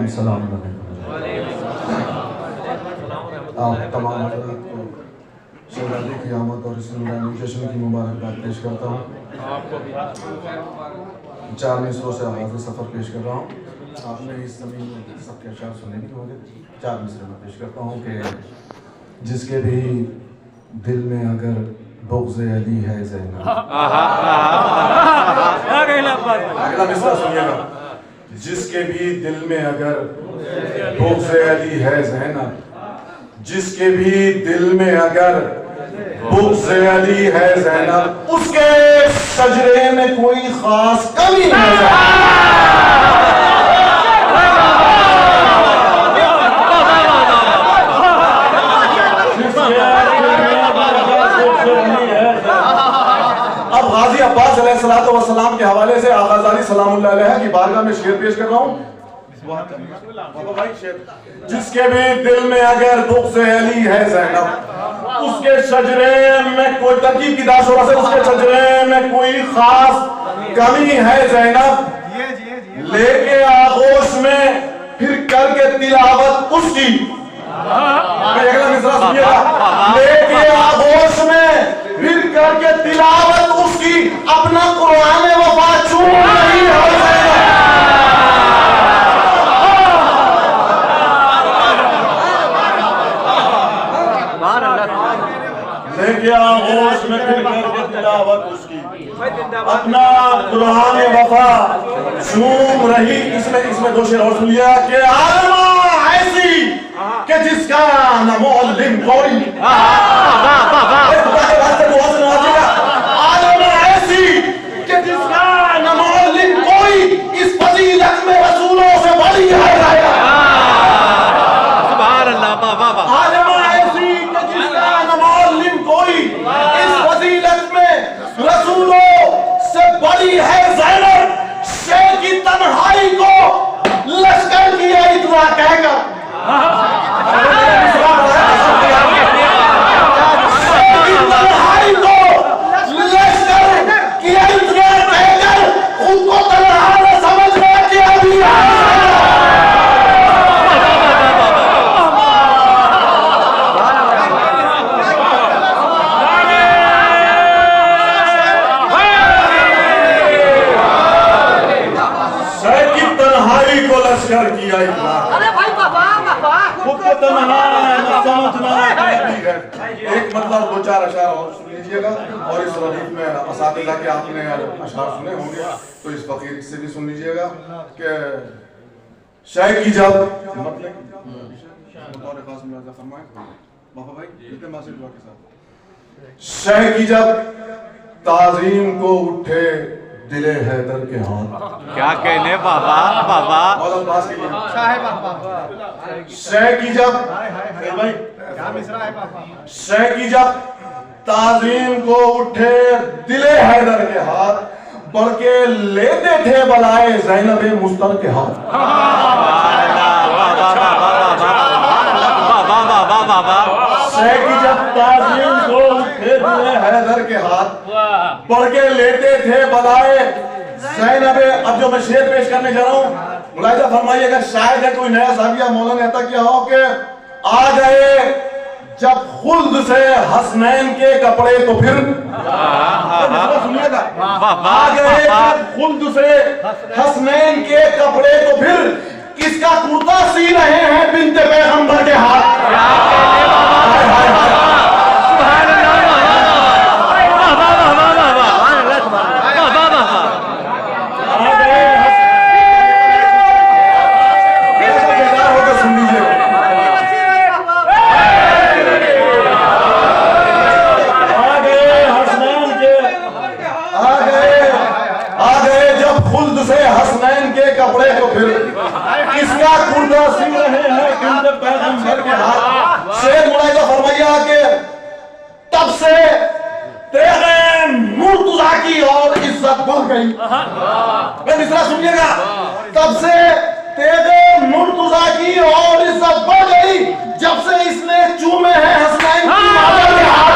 السلام علیکم۔ آپ تمام حضرات کو شہزادی کی آمد اور اس نورانی جشن کی مبارکباد پیش کرتا ہوں۔ 4 مصروں سے آغاز سفر پیش کر رہا ہوں۔ آپ نے اس زمین میں سب کے اشعار سنے بھی ہوں گے۔ 4 مصرے میں پیش کرتا ہوں کہ جس کے بھی دل میں اگر بغض علی ہے زینب۔ اگلا مصرع سنیے گا۔ جس کے بھی دل میں اگر بغض علی ہے زینب، جس کے بھی دل میں اگر بغض علی ہے زینب، اس کے شجرے میں کوئی خاص کمی نہیں ہے۔ اب غازی عباس علیہ السلام کے حوالے سے آغا زالی سلام اللہ علیہ کی بارگاہ میں شعر پیش کر رہا ہوں۔ جس کے بھی دل میں اگر بغض علی ہے زینب، اس کے شجرے میں کوئی ترکیب کی داشورہ سے اس کے شجرے میں کوئی خاص کمی ہے زینب، لے کے آغوش میں پھر کر کے تلاوت اس کی، اگلا مصرع سنیے گا، لے کے آغوش میں پھر کر کے تلاوت اس کی، اپنا قرآن وفا چون رہی ہے زینب۔ لے کے آغوش میں پھر کر کے تلاوت اس کی، اپنا قرآن وفا چون رہی۔ اس میں 2 شعر اور سن لیا کہ عالمہ ایسی کہ جس کا نہ معلم کوئی، عالمہ ایسی کہ جس کا نہ معلم کوئی، اس فضیلت میں رسولوں سے بڑی ہے سبحان اللہ۔ عالمہ ایسی کہ جس کا نہ معلم کوئی، اس فضیلت میں رسولوں سے بڑی ہے زینب، شے کی تنہائی کو لشکر کیا اتنا کہہ کر، شے کی تنہائی کو لشکر کیا اتنا کہہ کر، خود کو تنہا نہ سمجھنا کہ ابھی لشکر کیا اتنا، خود کو تنہا نہ سمجھنا کہ ابھی ہے۔ ایک مطلب 2-4 اشعار اور سن لیجئے گا، اور اس ردیف میں اساتذہ کے آپ نے اشعار سنے ہوں گے تو اس فقیر سے بھی سن لیجئے گا کہ شے کی جب مطلب بطور خاص ملاحظہ فرمائیں بابا بھائی التماس دعا کے ساتھ، شے کی جب تعظیم کو اٹھے دل حیدر کے ہاتھ، کیا کہنے بابا مولا عباس کے لیے شے کی جب شے کی جب تعظیم کو اٹھے دل حیدر کے ہاتھ، بڑھ کے لیتے تھے بلائے زینب مستر کے ہاتھ۔ شے کی جب تعظیم کو اٹھے دل حیدر کے ہاتھ، بڑھ کے لیتے تھے بلائے زینب۔ اب جو میں شعر پیش کرنے جا رہا ہوں ملاحظہ فرمائیے گا، شاید ہے کوئی نیا زاویہ مولا نے عطا کیا ہو کہ آ گئے جب خلد سے حسنین کے کپڑے تو پھر سنیے گا، آ گئے جب خلد سے حسنین کے کپڑے تو پھر کس کا کرتا سی رہے ہیں بنت پیغمبر کے ہاتھ۔ کپڑے تو پھر کس کا کرتا سی رہے ہیں بنت پیغمبر کے ہاتھ۔ شیخ ملاحظہ فرمائیے کہ تب سے تیغ مرتضیٰ کی اور عزت بڑھ گئی۔ میں مصرع سنیے گا، تب سے تیغ مرتضیٰ کی اور عزت بڑھ گئی جب سے اس نے چومے ہیں حسنین کی مادر کے ہاتھ۔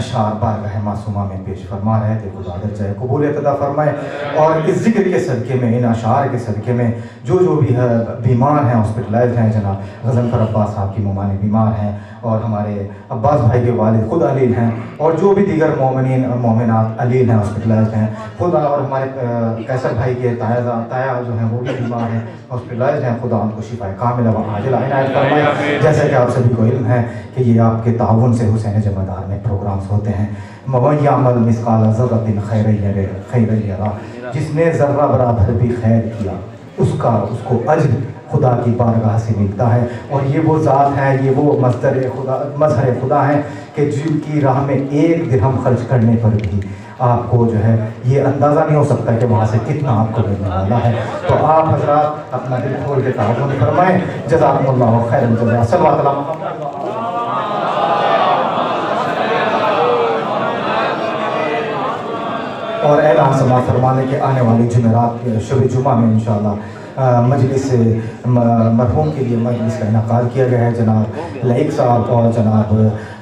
اشعار بارگاہ معصومہ میں پیش فرما رہے تھے. خدا در جائے قبولیت عطا فرمائے. اور اس ذکر کے صدقے میں، ان اشعار کے صدقے میں جو بھی بیمار ہیں، ہاسپٹلائز ہیں، جناب غضنفر عباس صاحب کی ممانی بیمار ہیں، اور ہمارے عباس بھائی کے والد خود علیل ہیں، اور جو بھی دیگر مومنین اور مومنات علیل ہیں، ہاسپٹلائز ہیں خدا، اور ہمارے قیصر بھائی کے تایا جو ہیں وہ بھی بیمار ہیں، ہاسپٹلائز ہیں. خدا ان کو شفا کاملہ و عاجلہ عنایت فرمائے. جیسا کہ آپ سبھی کو علم ہے کہ یہ آپ کے تعاون سے حسین جمعدار میں پروگرامز ہوتے ہیں. وَمَن يَعْمَلْ مِثْقَالَ ذَرَّةٍ خَيْرًا يَرَهُ، جس نے ذرہ برابر بھی خیر کیا اس کو اجر خدا کی بارگاہ سے ملتا ہے. اور یہ وہ ذات ہیں، یہ وہ مظہر خدا ہیں کہ جن کی راہ میں ایک درہم خرچ کرنے پر بھی آپ کو جو ہے یہ اندازہ نہیں ہو سکتا کہ وہاں سے کتنا آپ کو ملنے والا ہے. تو آپ حضرات اپنا دل کھول کے تعاون فرمائیں. جزاکم اللہ خیر الجزاء. صلوات اللہ محمد. اور اعلان سماعت فرمانے کے آنے والی جمعرات شب جمعہ میں انشاءاللہ مجلس مرحوم کے لیے مجلس کا انعقاد کیا گیا ہے. جناب لائق صاحب اور جناب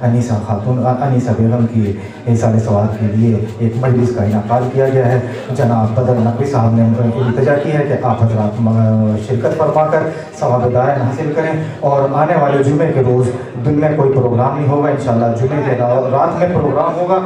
انیسہ بیگم کی ایصال ثواب کے لیے ایک مجلس کا انعقاد کیا گیا ہے. جناب بدر نقوی صاحب نے التجا کی ہے کہ آپ حضرات شرکت فرما کر ثواب دائم حاصل کریں. اور آنے والے جمعے کے روز دن میں کوئی پروگرام نہیں ہوگا، انشاءاللہ جمعے کے رات میں پروگرام ہوگا.